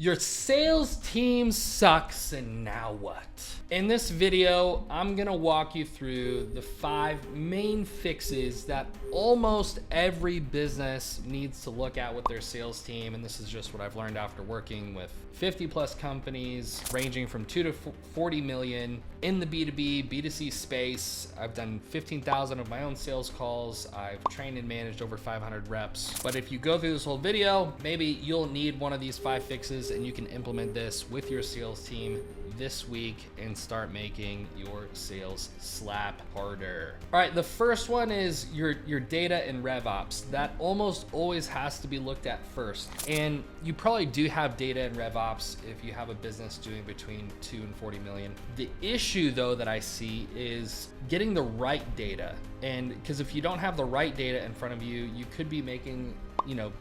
Your sales team sucks, and now what? In this video, I'm gonna walk you through the 5 main fixes that almost every business needs to look at with their sales team. And this is just what I've learned after working with 50 plus companies ranging from 2 to 40 million in the B2B, B2C space. I've done 15,000 of my own sales calls. I've trained and managed over 500 reps. But if you go through this whole video, maybe you'll need one of these 5 fixes and you can implement this with your sales team this week and start making your sales slap harder. All right, the first one is your data and rev ops. That almost always has to be looked at first. And you probably do have data and rev ops if you have a business doing between 2 and 40 million. The issue though that I see is getting the right data. And because if you don't have the right data in front of you, you could be making,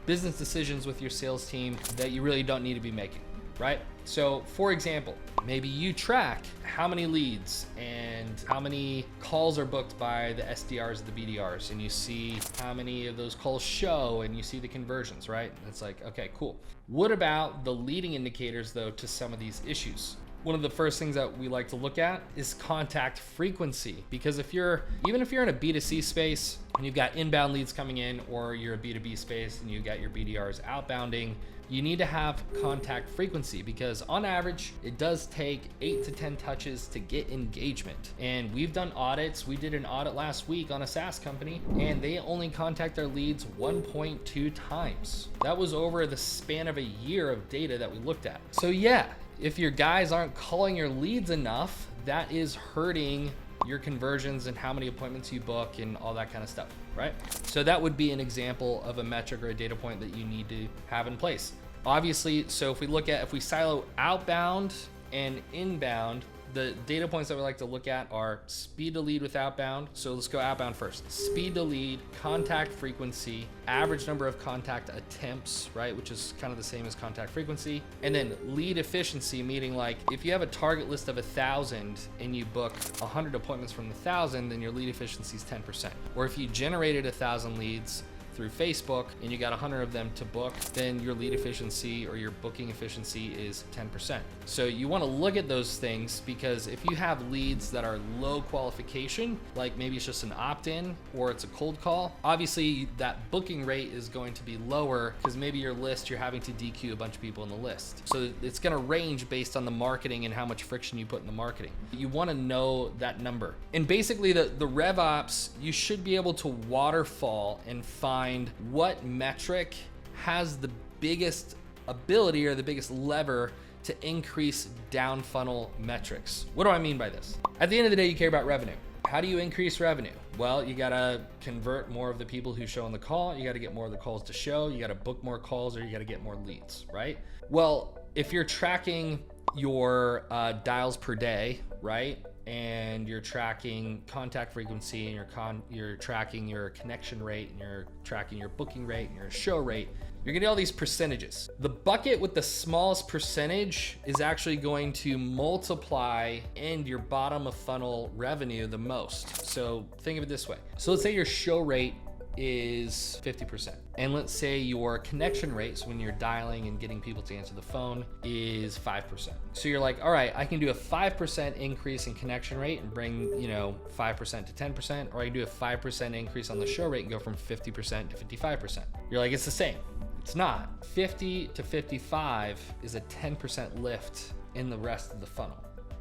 business decisions with your sales team that you really don't need to be making, right? So for example, maybe you track how many leads and how many calls are booked by the SDRs and the BDRs, and you see how many of those calls show and you see the conversions, right? It's like, okay, cool. What about the leading indicators though to some of these issues? One of the first things that we like to look at is contact frequency, because even if you're in a B2C space and you've got inbound leads coming in, or you're a B2B space and you've got your BDRs outbounding, you need to have contact frequency, because on average, it does take 8 to 10 touches to get engagement. And we've done audits. We did an audit last week on a SaaS company, and they only contact their leads 1.2 times. That was over the span of a year of data that we looked at. So yeah, if your guys aren't calling your leads enough, that is hurting your conversions and how many appointments you book and all that kind of stuff, right? So that would be an example of a metric or a data point that you need to have in place. Obviously, so if we silo outbound and inbound, the data points that we like to look at are speed to lead with outbound. So let's go outbound first. Speed to lead, contact frequency, average number of contact attempts, right? Which is kind of the same as contact frequency. And then lead efficiency, meaning like if you have a target list of 1,000 and you book 100 appointments from the 1,000, then your lead efficiency is 10%. Or if you generated 1,000 leads through Facebook and you got 100 of them to book, then your lead efficiency or your booking efficiency is 10%. So you want to look at those things, because if you have leads that are low qualification, like maybe it's just an opt-in or it's a cold call, obviously that booking rate is going to be lower, because maybe your list, you're having to DQ a bunch of people in the list. So it's going to range based on the marketing and how much friction you put in the marketing. You want to know that number. And basically the rev ops, you should be able to waterfall and find what metric has the biggest ability or the biggest lever to increase down funnel metrics. What do I mean by this? At the end of the day, you care about revenue. How do you increase revenue? Well, you gotta convert more of the people who show on the call. You gotta get more of the calls to show. You gotta book more calls, or you gotta get more leads, right? Well, if you're tracking your dials per day, right? And you're tracking contact frequency, and you're tracking your connection rate, and you're tracking your booking rate and your show rate, you're getting all these percentages. The bucket with the smallest percentage is actually going to multiply in your bottom of funnel revenue the most. So think of it this way. So let's say your show rate is 50%. And let's say your connection rate, so when you're dialing and getting people to answer the phone, is 5%. So you're like, all right, I can do a 5% increase in connection rate and bring, 5% to 10%, or I can do a 5% increase on the show rate and go from 50% to 55%. You're like, it's the same. It's not. 50 to 55 is a 10% lift in the rest of the funnel,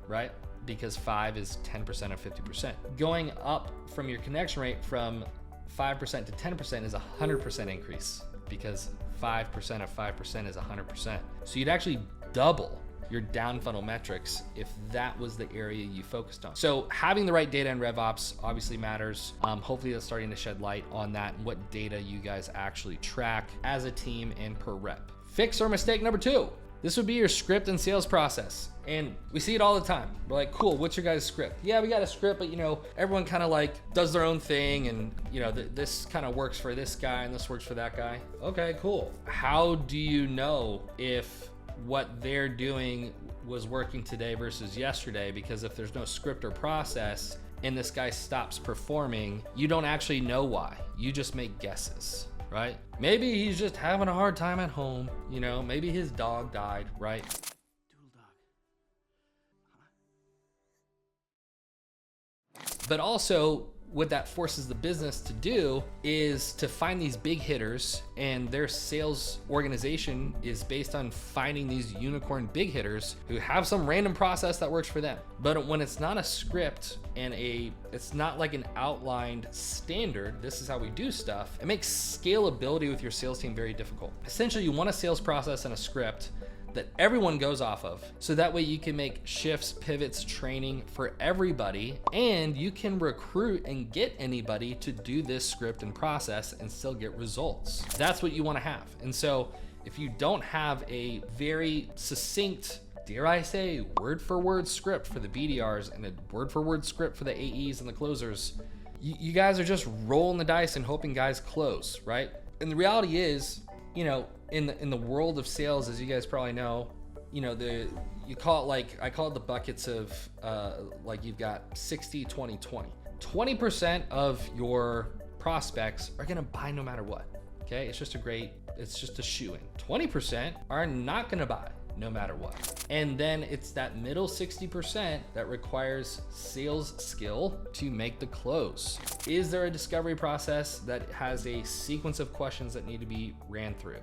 right? Because 5 is 10% of 50%. Going up from your connection rate from 5% to 10% is a 100% increase, because 5% of 5% is 100%. So you'd actually double your down funnel metrics if that was the area you focused on. So having the right data and rev ops obviously matters. Hopefully that's starting to shed light on that and what data you guys actually track as a team and per rep. Fix or mistake number 2. This would be your script and sales process. And we see it all the time. We're like, cool, what's your guys' script? Yeah, we got a script, but everyone kind of like does their own thing, and this kind of works for this guy and this works for that guy. Okay, cool. How do you know if what they're doing was working today versus yesterday? Because if there's no script or process and this guy stops performing, you don't actually know why. You just make guesses. right? Maybe he's just having a hard time at home, maybe his dog died, right? But also, what that forces the business to do is to find these big hitters, and their sales organization is based on finding these unicorn big hitters who have some random process that works for them. But when it's not a script and it's not like an outlined standard, this is how we do stuff, it makes scalability with your sales team very difficult. Essentially, you want a sales process and a script that everyone goes off of, so that way you can make shifts, pivots, training for everybody, and you can recruit and get anybody to do this script and process and still get results. That's what you want to have. And so if you don't have a very succinct, dare I say, word for word script for the BDRs and a word for word script for the AEs and the closers, you guys are just rolling the dice and hoping guys close, right? And the reality is, in the world of sales, as you guys probably know, you call it I call it the buckets of like you've got 60, 20, 20. 20% of your prospects are gonna buy no matter what. Okay, it's just a shoe-in. 20% are not gonna buy no matter what. And then it's that middle 60% that requires sales skill to make the close. Is there a discovery process that has a sequence of questions that need to be ran through?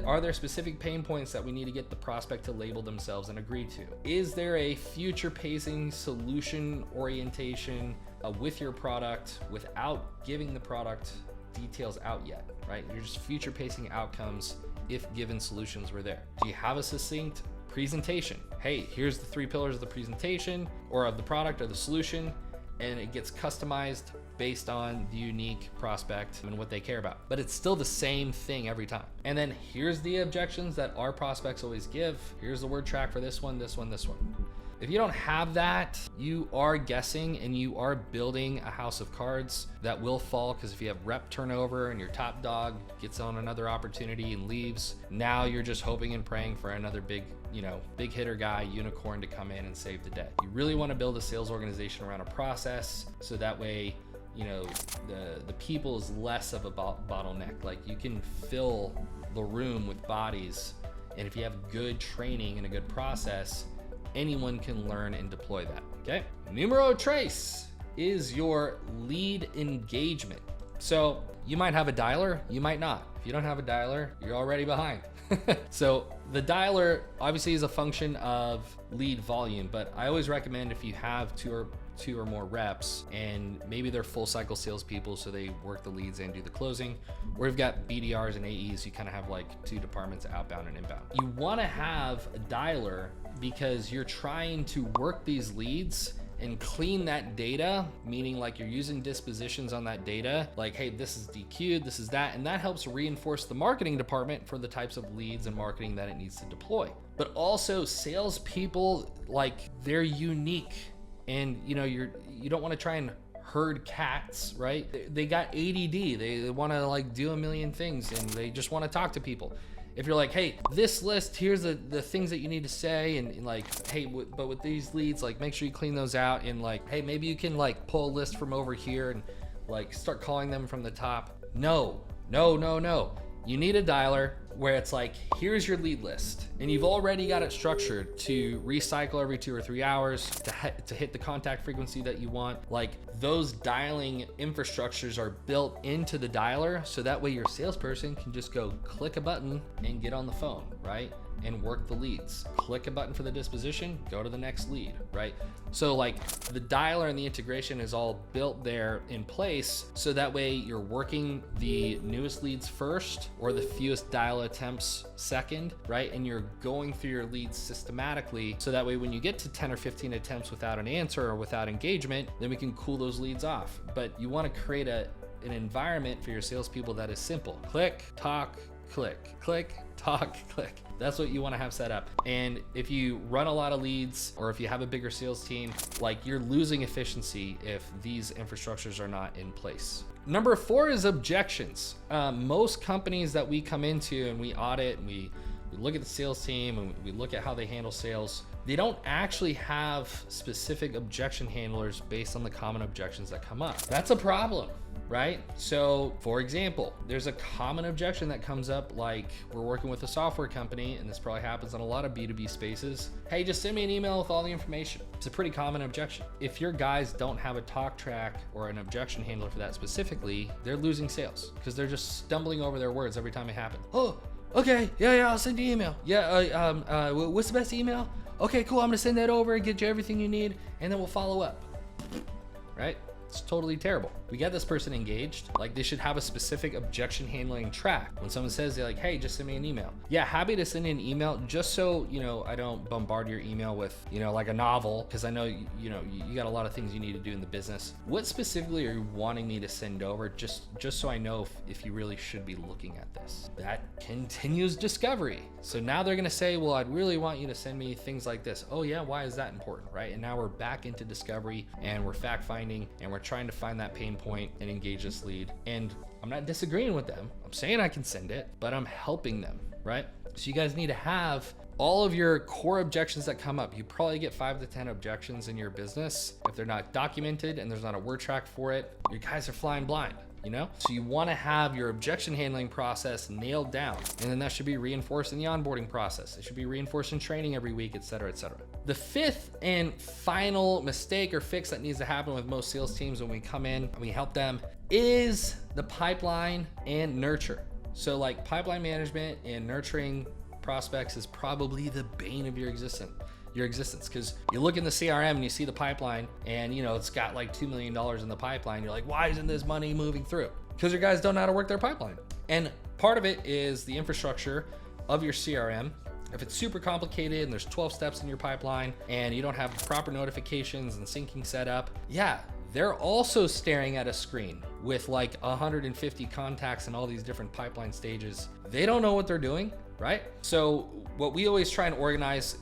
Are there specific pain points that we need to get the prospect to label themselves and agree to? Is there a future pacing solution orientation with your product without giving the product details out yet, right? You're just future pacing outcomes if given solutions were there. Do you have a succinct presentation? Hey, here's the 3 pillars of the presentation or of the product or the solution, and it gets customized based on the unique prospect and what they care about. But it's still the same thing every time. And then here's the objections that our prospects always give. Here's the word track for this one, this one, this one. If you don't have that, you are guessing and you are building a house of cards that will fall, because if you have rep turnover and your top dog gets on another opportunity and leaves, now you're just hoping and praying for another big hitter guy, unicorn, to come in and save the day. You really want to build a sales organization around a process, so that way, the people is less of a bottleneck. Like, you can fill the room with bodies, and if you have good training and a good process, anyone can learn and deploy that, okay? Numero tres is your lead engagement. So you might have a dialer, you might not. If you don't have a dialer, you're already behind. So the dialer obviously is a function of lead volume, but I always recommend, if you have two or more reps, and maybe they're full cycle salespeople, so they work the leads and do the closing, or you've got BDRs and AEs, you kind of have like 2 departments, outbound and inbound. You want to have a dialer because you're trying to work these leads and clean that data, meaning like you're using dispositions on that data, like, hey, this is DQ'd, this is that, and that helps reinforce the marketing department for the types of leads and marketing that it needs to deploy. But also, salespeople, like, they're unique, and you don't want to try and herd cats, right? They got ADD, they want to like do a million things, and they just want to talk to people. If you're like, hey, this list, here's the things that you need to say, and like, hey, but with these leads, like, make sure you clean those out, and like, hey, maybe you can like pull a list from over here and like start calling them from the top. No. You need a dialer where it's like, here's your lead list, and you've already got it structured to recycle every 2 or 3 hours to hit the contact frequency that you want. Like, those dialing infrastructures are built into the dialer, so that way your salesperson can just go click a button and get on the phone, right? And work the leads. Click a button for the disposition, go to the next lead, right? So like, the dialer and the integration is all built there in place, so that way you're working the newest leads first, or the fewest dial attempts second, right? And you're going through your leads systematically, so that way when you get to 10 or 15 attempts without an answer or without engagement, then we can cool those leads off. But you want to create an environment for your salespeople that is simple. Click, talk, click, click, talk, click. That's what you want to have set up. And if you run a lot of leads, or if you have a bigger sales team, like, you're losing efficiency if these infrastructures are not in place. Number 4 is objections. Most companies that we come into and we audit and we we look at the sales team and we look at how they handle sales, they don't actually have specific objection handlers based on the common objections that come up. That's a problem, right? So for example, there's a common objection that comes up, like we're working with a software company, and this probably happens in a lot of B2B spaces. Hey, just send me an email with all the information. It's a pretty common objection. If your guys don't have a talk track or an objection handler for that specifically, they're losing sales because they're just stumbling over their words every time it happens. Oh, okay, yeah, I'll send you an email. Yeah, what's the best email? Okay, cool, I'm gonna send that over and get you everything you need, and then we'll follow up, right? It's totally terrible. We get this person engaged, like they should have a specific objection handling track. When someone says, they're like, hey, just send me an email. Yeah, happy to send you an email, just so, I don't bombard your email with, like a novel, because I know, you got a lot of things you need to do in the business. What specifically are you wanting me to send over, just so I know if you really should be looking at this? That continues discovery. So now they're gonna say, well, I'd really want you to send me things like this. Oh yeah, why is that important, right? And now we're back into discovery, and we're fact finding, and we're trying to find that pain point and engage this lead. And I'm not disagreeing with them. I'm saying I can send it, but I'm helping them, right? So you guys need to have all of your core objections that come up. You probably get 5 to 10 objections in your business. If they're not documented and there's not a word track for it, your guys are flying blind. So you want to have your objection handling process nailed down, and then that should be reinforced in the onboarding process. It should be reinforced in training every week, et cetera, et cetera. The fifth and final mistake or fix that needs to happen with most sales teams when we come in and we help them is the pipeline and nurture. So like pipeline management and nurturing prospects is probably the bane of your existence, because you look in the CRM and you see the pipeline and it's got like $2 million in the pipeline. You're like, why isn't this money moving through? Because your guys don't know how to work their pipeline. And part of it is the infrastructure of your CRM. If it's super complicated and there's 12 steps in your pipeline and you don't have proper notifications and syncing set up, yeah, they're also staring at a screen with like 150 contacts and all these different pipeline stages. They don't know what they're doing, right? So what we always try and organize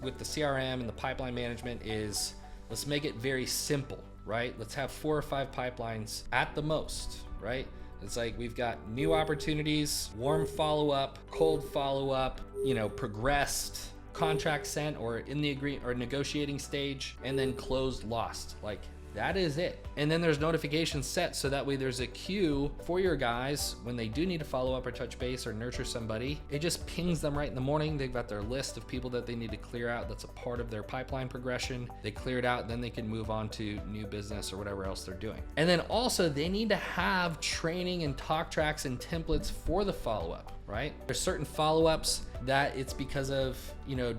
with the CRM and the pipeline management is, let's make it very simple, right? Let's have 4 or 5 pipelines at the most, right? It's like we've got new opportunities, warm follow-up, cold follow-up, progressed, contract sent or in the negotiating stage, and then closed, lost. Like that is it. And then there's notifications set so that way there's a queue for your guys when they do need to follow up or touch base or nurture somebody. It just pings them right in the morning. They've got their list of people that they need to clear out. That's a part of their pipeline progression. They clear it out, then they can move on to new business or whatever else they're doing. And then also they need to have training and talk tracks and templates for the follow-up, right? There's certain follow-ups that it's because of,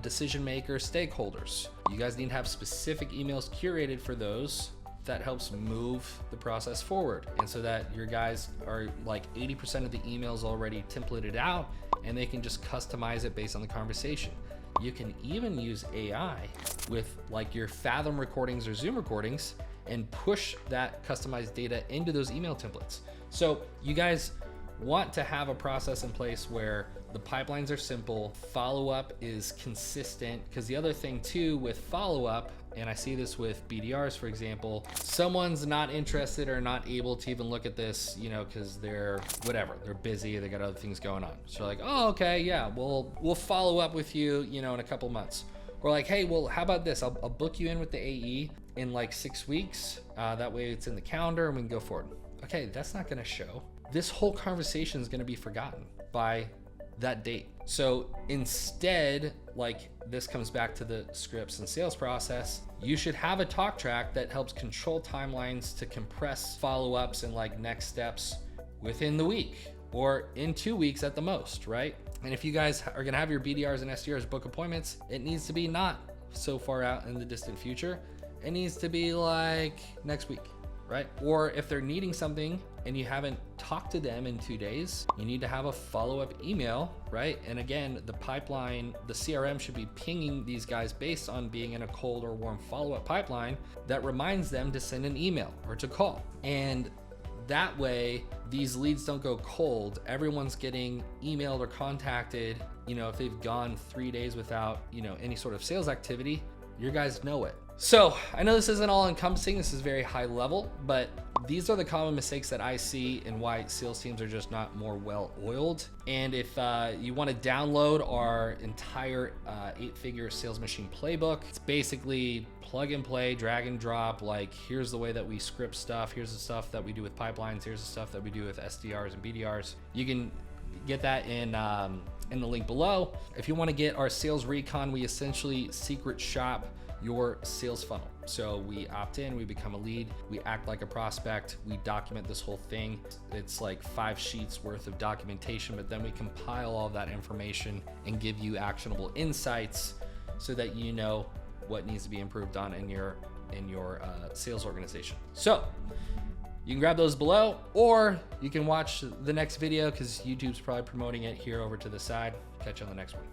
decision makers, stakeholders. You guys need to have specific emails curated for those. That helps move the process forward. And so that your guys are like 80% of the emails already templated out and they can just customize it based on the conversation. You can even use AI with like your Fathom recordings or Zoom recordings and push that customized data into those email templates. So you guys want to have a process in place where the pipelines are simple, follow-up is consistent, because the other thing too with follow-up, and I see this with BDRs, for example, someone's not interested or not able to even look at this, because they're busy, they got other things going on. So like, oh, okay, yeah, we'll follow up with you, in a couple months. Or like, hey, well, how about this? I'll book you in with the AE in like 6 weeks. That way it's in the calendar and we can go forward. Okay, that's not gonna show. This whole conversation is gonna be forgotten by that date. So instead, like this comes back to the scripts and sales process, you should have a talk track that helps control timelines to compress follow-ups and like next steps within the week or in 2 weeks at the most, right? And if you guys are gonna have your BDRs and SDRs book appointments, it needs to be not so far out in the distant future. It needs to be like next week, right? Or if they're needing something and you haven't talked to them in 2 days, you need to have a follow-up email, right? And again, the pipeline, the CRM should be pinging these guys based on being in a cold or warm follow-up pipeline that reminds them to send an email or to call. And that way, these leads don't go cold. Everyone's getting emailed or contacted. If they've gone 3 days without, any sort of sales activity, your guys know it. So I know this isn't all encompassing, this is very high level, but these are the common mistakes that I see and why sales teams are just not more well-oiled. And if you want to download our entire 8-figure sales machine playbook, it's basically plug and play, drag and drop. Like, here's the way that we script stuff. Here's the stuff that we do with pipelines. Here's the stuff that we do with SDRs and BDRs. You can get that in the link below. If you want to get our sales recon, we essentially secret shop your sales funnel. So we opt in, we become a lead, we act like a prospect, we document this whole thing. It's like 5 sheets worth of documentation, but then we compile all of that information and give you actionable insights so that you know what needs to be improved on in your sales organization. So you can grab those below, or you can watch the next video because YouTube's probably promoting it here over to the side. Catch you on the next one.